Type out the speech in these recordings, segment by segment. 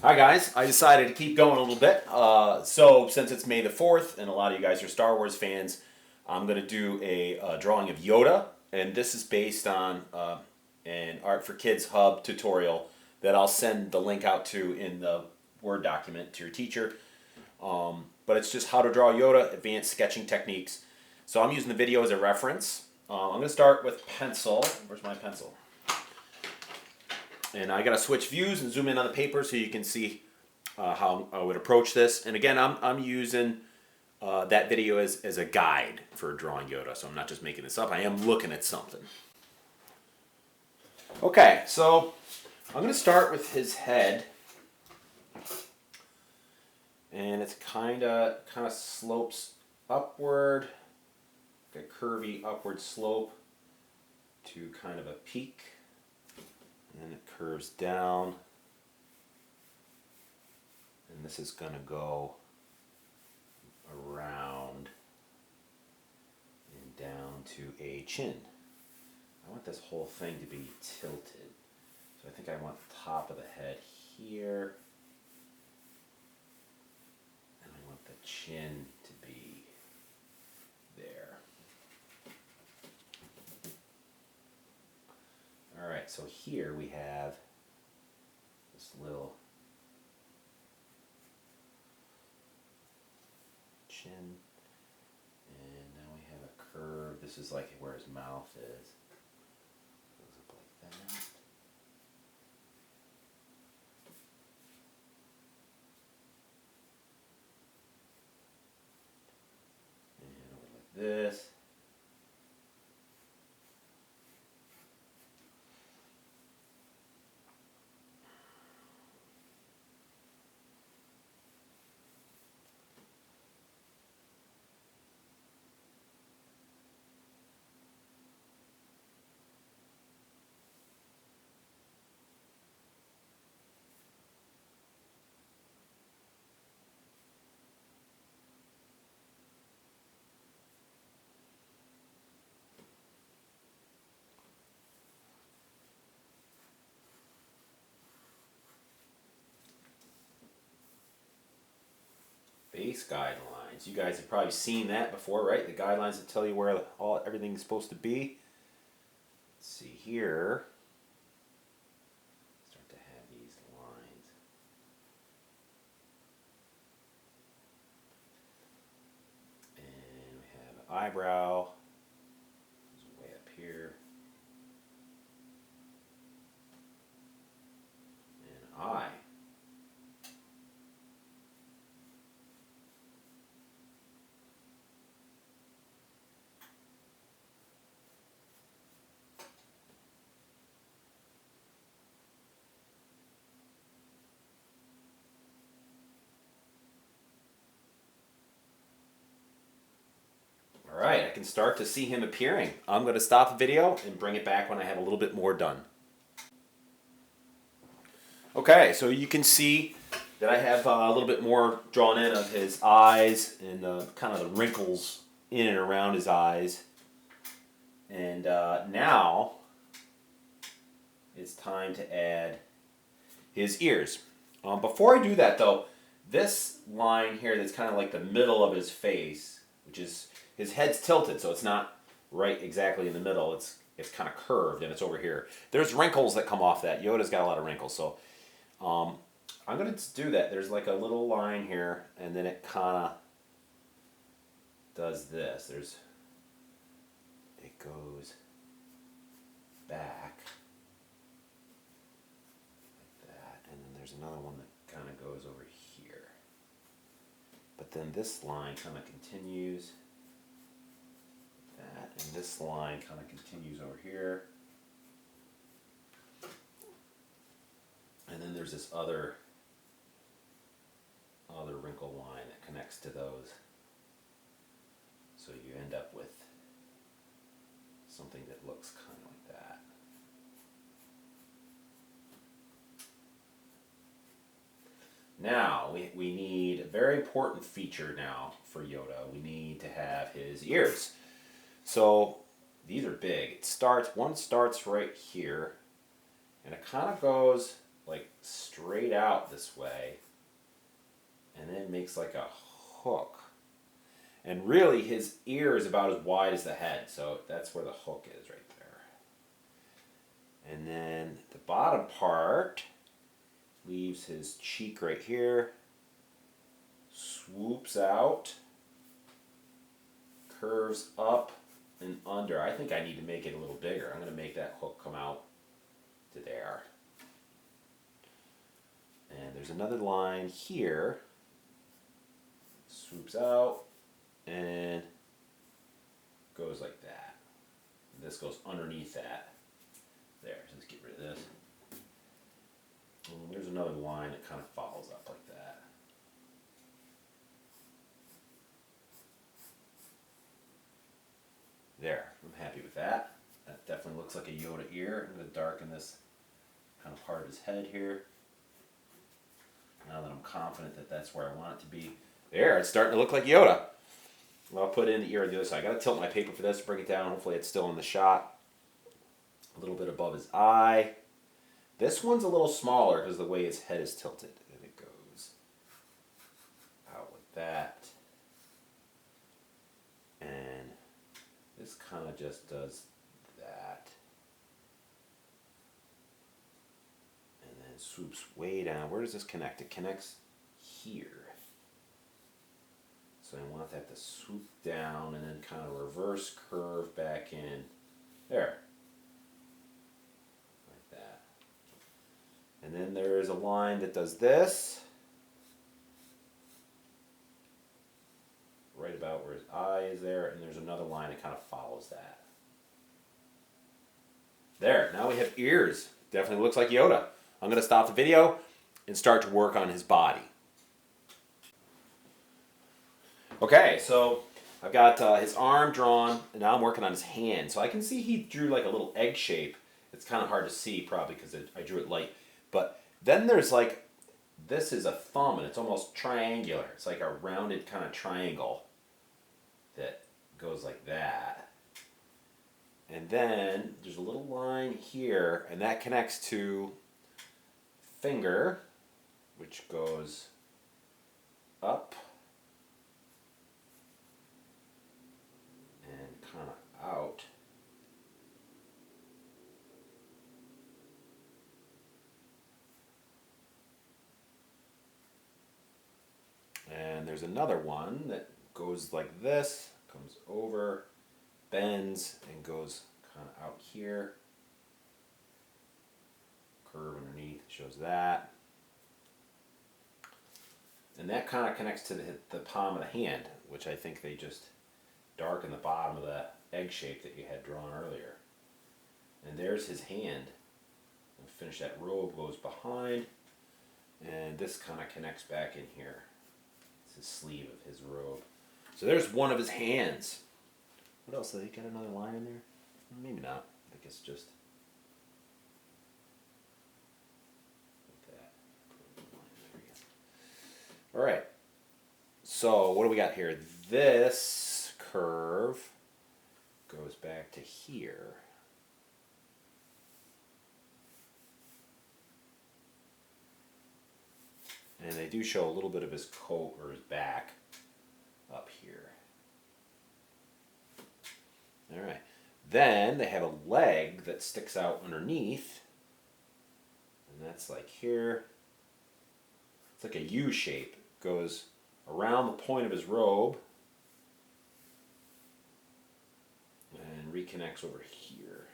Hi guys, I decided to keep going a little bit. So since it's May the 4th and a lot of you guys are Star Wars fans, I'm going to do a drawing of Yoda. And this is based on an Art for Kids Hub tutorial that I'll send the link out to in the Word document to your teacher. But it's just how to draw Yoda, advanced sketching techniques. So I'm using the video as a reference. I'm going to start with pencil. Where's my pencil? And I got to switch views and zoom in on the paper so you can see how I would approach this. And again, I'm using that video as a guide for drawing Yoda. So I'm not just making this up. I am looking at something. Okay, so I'm going to start with his head. And it's kind of slopes upward, a curvy upward slope to kind of a peak. And then it curves down, and this is going to go around and down to a chin. I want this whole thing to be tilted, so I think I want the top of the head here, and I want the chin to be there. Alright, so here we have this little chin, and now we have a curve. This is like where his mouth is. Goes up like that. And over like this. Base guidelines. You guys have probably seen that before, right? The guidelines that tell you where everything's supposed to be. Let's see here. Start to have these lines. And we have an eyebrow. It's way up here. And an eye. Alright, I can start to see him appearing. I'm going to stop the video and bring it back when I have a little bit more done. Okay, so you can see that I have a little bit more drawn in of his eyes and kind of the wrinkles in and around his eyes. And now it's time to add his ears. Before I do that though, this line here that's kind of like the middle of his face, which is his head's tilted, so it's not right exactly in the middle. It's kind of curved, and it's over here. There's wrinkles that come off that. Yoda's got a lot of wrinkles, so I'm going to do that. There's like a little line here, and then it kind of does this. It goes back like that, and then there's another one that kind of goes over here. But then this line kind of continues. That, and this line kind of continues over here. And then there's this other wrinkle line that connects to those. So you end up with something that looks kind of like that. Now, we need a very important feature now for Yoda. We need to have his ears. So these are big. One starts right here, and it kind of goes like straight out this way, and then makes like a hook. And really, his ear is about as wide as the head, so that's where the hook is right there. And then the bottom part leaves his cheek right here, swoops out, curves up and under. I think I need to make it a little bigger. I'm going to make that hook come out to there. And there's another line here, swoops out and goes like that. And this goes underneath that. There, so let's get rid of this. And there's another line that kind of follows up like that. There, I'm happy with that. That definitely looks like a Yoda ear. I'm going to darken this kind of part of his head here. Now that I'm confident that that's where I want it to be. There, it's starting to look like Yoda. Well, I'll put in the ear on the other side. I got to tilt my paper for this to bring it down. Hopefully it's still in the shot. A little bit above his eye. This one's a little smaller because of the way his head is tilted. And it goes out like that. And this kind of just does that. And then swoops way down. Where does this connect? It connects here. So I want that to swoop down and then kind of reverse curve back in. There. Like that. And then there is a line that does this. Right about where his eye is there. And there's another line that kind of follows that. There. Now we have ears. Definitely looks like Yoda. I'm going to stop the video and start to work on his body. Okay, so I've got his arm drawn, and now I'm working on his hand. So I can see he drew like a little egg shape. It's kind of hard to see probably because I drew it light. But then there's like, this is a thumb, and it's almost triangular. It's like a rounded kind of triangle that goes like that. And then there's a little line here, and that connects to finger, which goes up. Kind of out. And there's another one that goes like this, comes over, bends, and goes kind of out here. Curve underneath shows that. And that kind of connects to the palm of the hand, which I think they just darken the bottom of the egg shape that you had drawn earlier. And there's his hand. And finish that robe goes behind, and this kind of connects back in here. It's his sleeve of his robe. So there's one of his hands. What else? Did he get another line in there? Maybe not. I think it's just like that. All right. So what do we got here? This curve goes back to here. And they do show a little bit of his coat or his back up here. All right. Then they have a leg that sticks out underneath. And that's like here. It's like a U shape. Goes around the point of his robe and reconnects over here.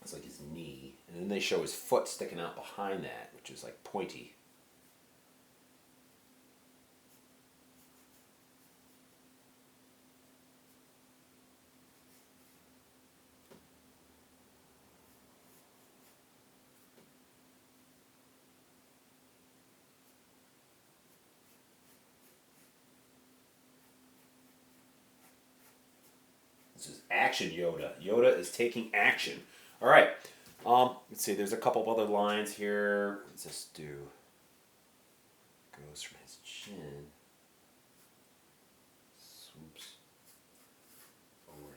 It's like his knee. And then they show his foot sticking out behind that, which is like pointy. This is action Yoda. Yoda is taking action. All right. Let's see. There's a couple of other lines here. Let's just do. Goes from his chin. Swoops over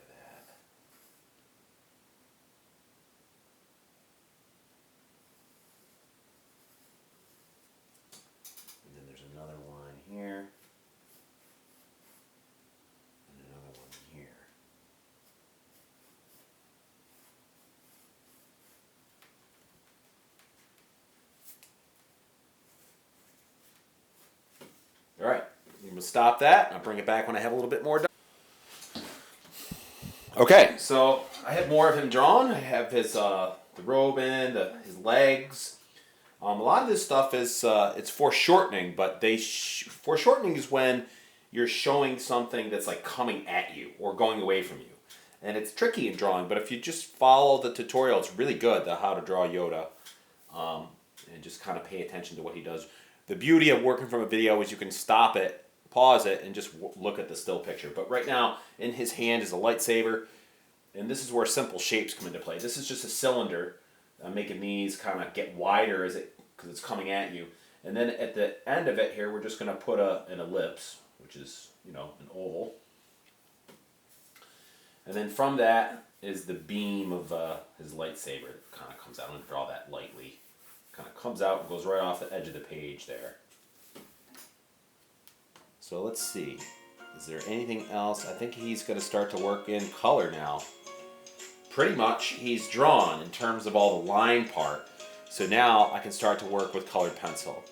going to stop that. I'll bring it back when I have a little bit more done. Okay, so I have more of him drawn. I have his the robe in, his legs. A lot of this stuff is it's foreshortening, but foreshortening is when you're showing something that's like coming at you or going away from you. And it's tricky in drawing, but if you just follow the tutorial, it's really good, the how to draw Yoda. And just kind of pay attention to what he does. The beauty of working from a video is you can stop it, pause it, and just look at the still picture. But right now, in his hand is a lightsaber, and this is where simple shapes come into play. This is just a cylinder, making these kind of get wider because it's coming at you. And then at the end of it here, we're just going to put an ellipse, which is, an oval. And then from that is the beam of his lightsaber that kind of comes out. I'm going to draw that lightly. Kind of comes out and goes right off the edge of the page there. So let's see. Is there anything else? I think he's going to start to work in color now. Pretty much he's drawn in terms of all the line part. So now I can start to work with colored pencil.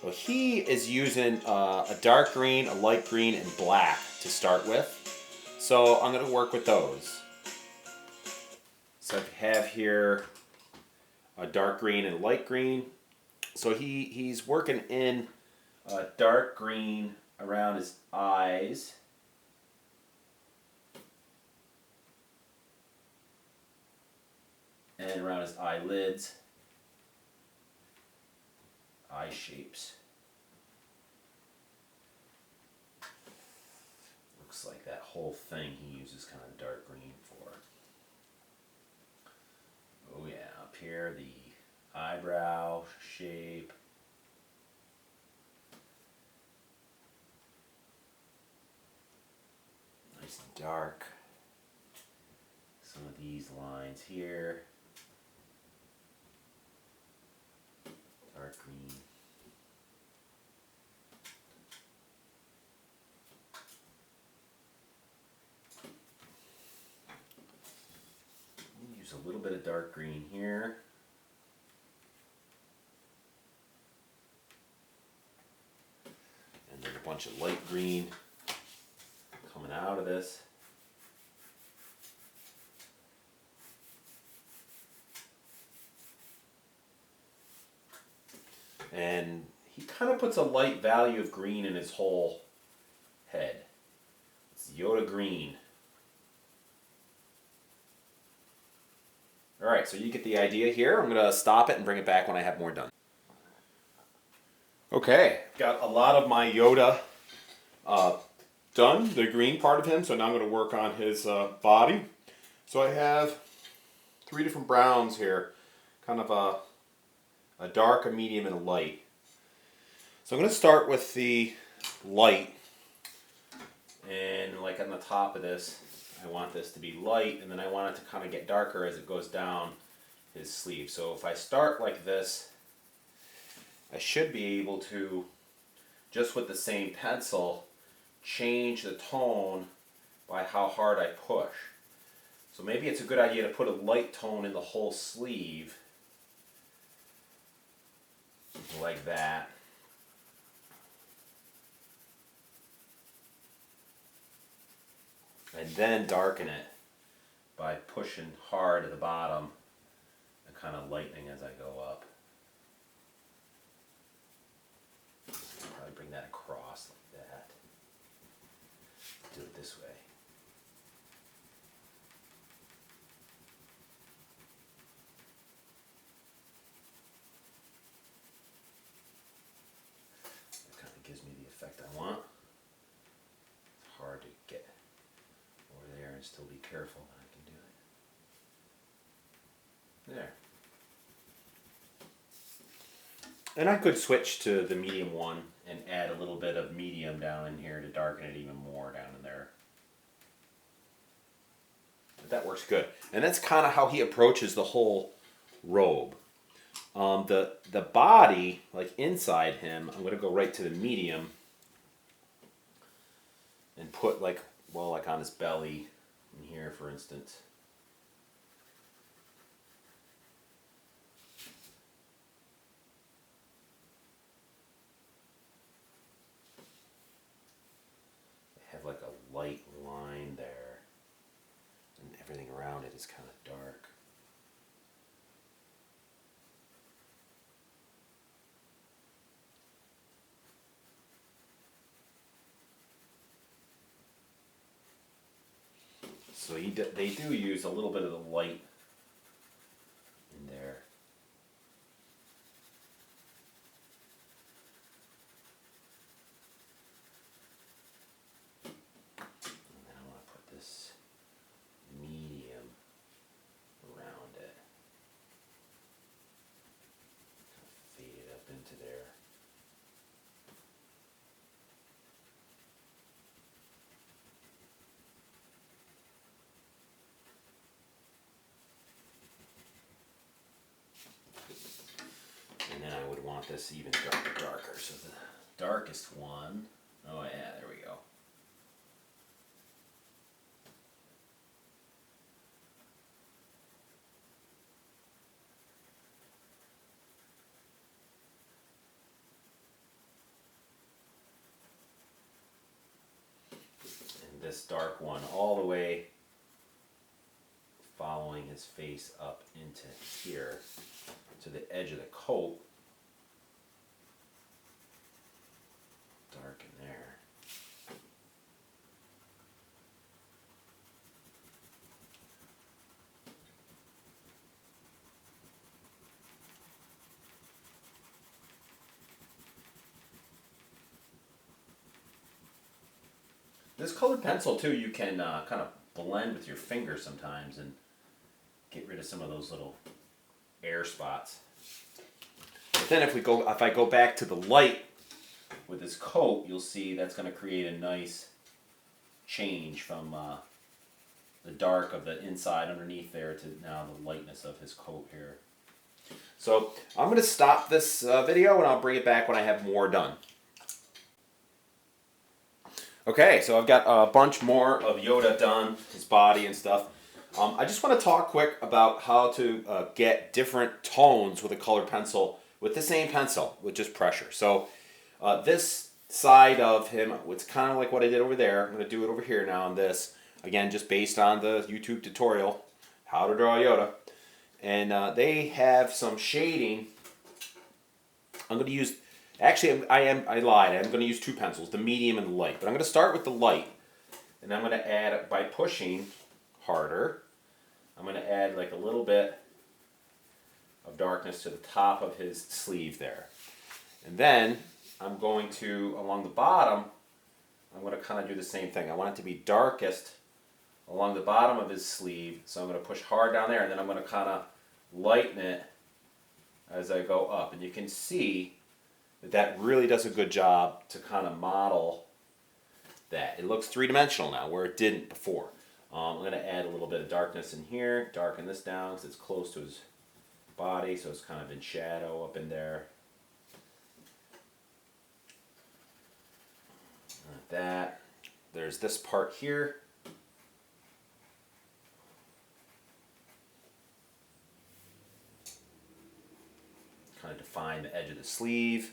Well, he is using a dark green, a light green, and black to start with. So I'm going to work with those. So I have here a dark green and a light green. So he's working in dark green around his eyes. And around his eyelids. Eye shapes. Looks like that whole thing he uses kind of dark green for. Oh yeah, up here the eyebrow shape. Nice and dark. Some of these lines here. Dark green. Use a little bit of dark green here. And then a bunch of light green coming out of this. And he kind of puts a light value of green in his whole head. It's Yoda green. Alright, so you get the idea here. I'm going to stop it and bring it back when I have more done. Okay, got a lot of my Yoda done, the green part of him, so now I'm going to work on his body. So I have 3 different browns here, kind of a dark, a medium, and a light. So I'm going to start with the light, and like on the top of this, I want this to be light, and then I want it to kind of get darker as it goes down his sleeve. So if I start like this, I should be able to, just with the same pencil, change the tone by how hard I push. So maybe it's a good idea to put a light tone in the whole sleeve, like that. And then darken it by pushing hard at the bottom and kind of lightening as I go up. Probably bring that across like that. Do it this way. That kind of gives me the effect I want. It's hard to get over there and still be careful that I can do it. There. And I could switch to the medium one and add a little bit of medium down in here to darken it even more down in there. But that works good. And that's kind of how he approaches the whole robe. The body, like inside him, I'm going to go right to the medium and put like on his belly in here, for instance. is kind of dark. So they do use a little bit of the light in there. And then I want to put this medium around it. Kind of fade it up into there. And then I would want this even darker. So the darkest one, oh yeah, there we go. And this dark one all the way following his face up into here to the edge of the coat. Dark in there. This colored pencil too, you can kind of blend with your fingers sometimes and get rid of some of those little air spots. But then if I go back to the light with this coat, you'll see that's going to create a nice change from the dark of the inside underneath there to now the lightness of his coat here. So I'm going to stop this video and I'll bring it back when I have more done. Okay, so I've got a bunch more of Yoda done, his body and stuff. I just want to talk quick about how to get different tones with a colored pencil with the same pencil with just pressure. So this side of him, it's kind of like what I did over there. I'm going to do it over here now on this. Again, just based on the YouTube tutorial, how to draw Yoda. And they have some shading. I'm going to use, actually I lied. I'm going to use two pencils, the medium and the light. But I'm going to start with the light. And I'm going to add, by pushing harder, I'm going to add like a little bit of darkness to the top of his sleeve there. And then I'm going to, along the bottom, I'm going to kind of do the same thing. I want it to be darkest along the bottom of his sleeve. So I'm going to push hard down there and then I'm going to kind of lighten it as I go up. And you can see that that really does a good job to kind of model that. It looks three-dimensional now where it didn't before. I'm going to add a little bit of darkness in here, darken this down because it's close to his body, so it's kind of in shadow up in there. Like that. There's this part here. Kind of define the edge of the sleeve.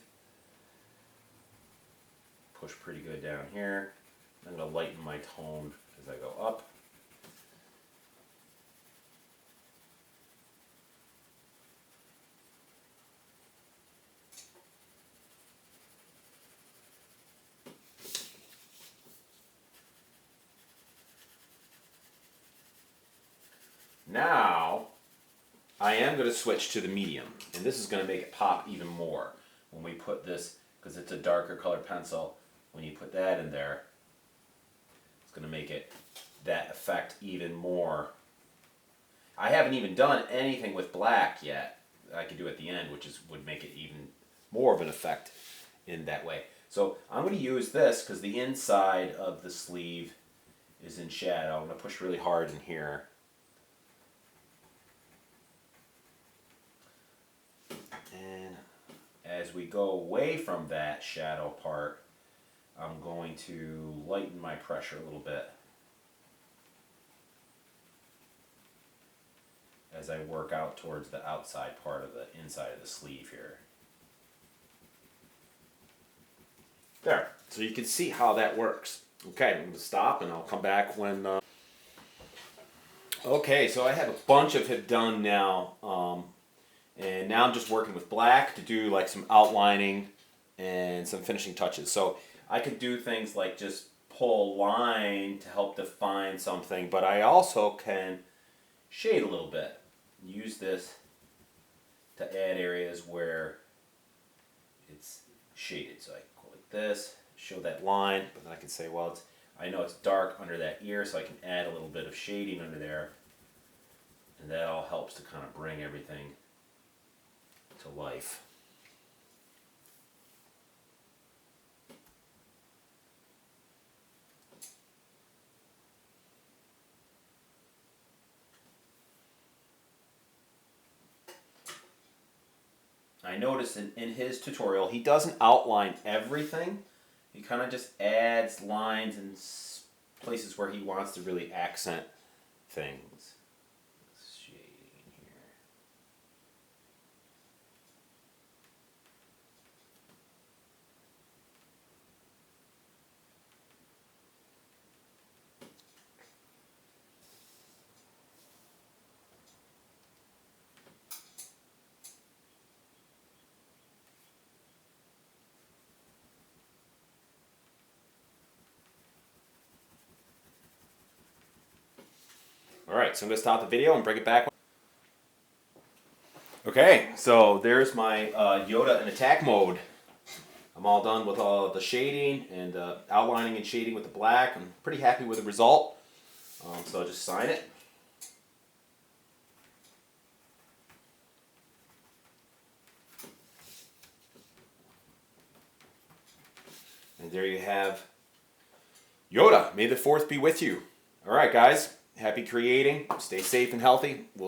Push pretty good down here. I'm going to lighten my tone as I go up. Now, I am going to switch to the medium, and this is going to make it pop even more when we put this, because it's a darker colored pencil. When you put that in there, it's going to make it that effect even more. I haven't even done anything with black yet. I could do at the end, which would make it even more of an effect in that way. So I'm going to use this because the inside of the sleeve is in shadow. I'm going to push really hard in here. And as we go away from that shadow part, I'm going to lighten my pressure a little bit as I work out towards the outside part of the inside of the sleeve here. There. So you can see how that works. Okay, I'm going to stop and I'll come back when... Okay, so I have a bunch of it done now, and now I'm just working with black to do like some outlining and some finishing touches. So I could do things like just pull a line to help define something, but I also can shade a little bit. Use this to add areas where it's shaded. So I go like this, show that line, but then I can say, well, I know it's dark under that ear, so I can add a little bit of shading under there. And that all helps to kind of bring everything to life. I noticed in his tutorial, he doesn't outline everything. He kind of just adds lines in places where he wants to really accent things. Shading here. Alright, so I'm going to stop the video and bring it back. Okay, so there's my Yoda in attack mode. I'm all done with all the shading and outlining and shading with the black. I'm pretty happy with the result. So I'll just sign it. And there you have Yoda. May the 4th be with you. Alright guys, happy creating. Stay safe and healthy.